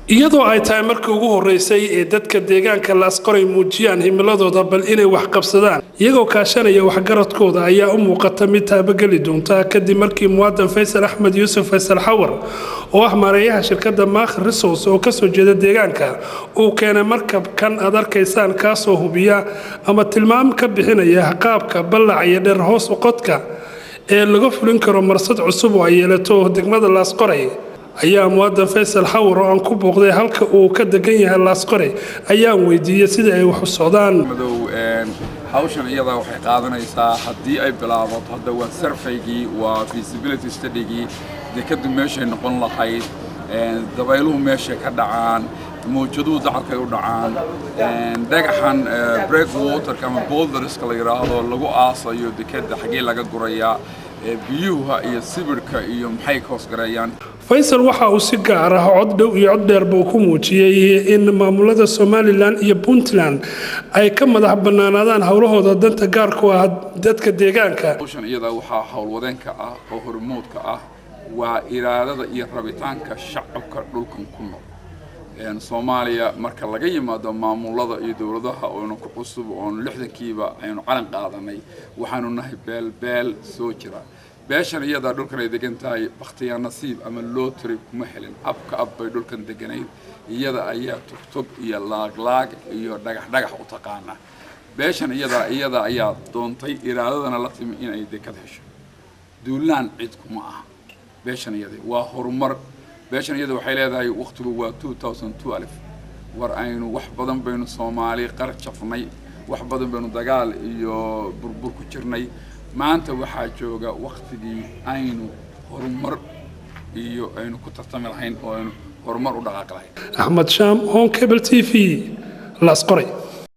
iyadoo ay tahay markii ugu horeysay ee dadka deegaanka Laasqoray muujiyaan himiladooda bal inay wax qabsadaan iyagoo kaashanaya waxgaradkooda ayaa u muuqata mid taabagali doonta kadib markii muwaadin Faysal Axmed Yuusuf Faysal Xawar oo ah maareeyaha shirkadda Maakh Resources oo ka soo jeeda deegaanka uu keenay markabkan aad arkaysaan kaasoo hubiya ama tilmaam ka bixinaya qaabka ballac iyo dheer hoos u qodka ee laga fulin karo marsad cusub oo ay yeelato degmada Laasqoray ayaa muwaadin Faysal Xawar oo aan ku booqday halka uu ka degan yahay Laasqoray ayaan weydiiyay sida ay wax u socdaan hawshan iyada waxay qaadanaysaa haddii ay bilaabato hadda waa survey-gii waa feasibility study-gii dekadu meeshay noqon lahayd dabayluhu meeshay ka dhacaan mawjaduhu dacalkay u dhacaan dhagaxan breakwater ama boulderska la yiraahdo lagu aasayo dekada xagee laga gurayaa biyuha iyo sibirka iyo maxay koos gareeyaan Faysal waxa uu si gaar ah cod dhow iyo cod dheer buu ku muujiyay in maamulada Somaliland iyo Puntland ay ka madax banaanadaan hawlahooda danta gaarka ah dadka deegaanka hawshan iyada waxa hawlwadeenka ah oo hormoodka ah waa iraadada iyo rabitaanka shacabka dhulkan ku nool Soomaaliya marka laga yimaado maamulada iyo dawladaha oo ku cusub oo 60kiiba aynu calan qaadanay waxaanu nahay beel soo jira beeshan iyada dhulkan ay degan tahay waqtiga nasiib ama lottery kuma helin abka bay dhulkan deganayd iyada ayaa tugtug iyo laag iyo dhagax u taqaana beeshan iyada ayaa doontay iraadadana la timi in ay dekad hesho duulaan cid kuma ah beeshan iyada waa horumar beeshan iyada waxay leedahay waqtigu waa 2012 war aynu wax badan baynu Soomaali qarjafnay wax badan baynu dagaal iyo burbur ku jirnay maanta waxaa jooga waqtigii aynu horumar iyo aynu ku tartami lahayn oo aynu horumar u dhaqaaqi lahayn Axmed Shaam on Cable TV Laasqoray.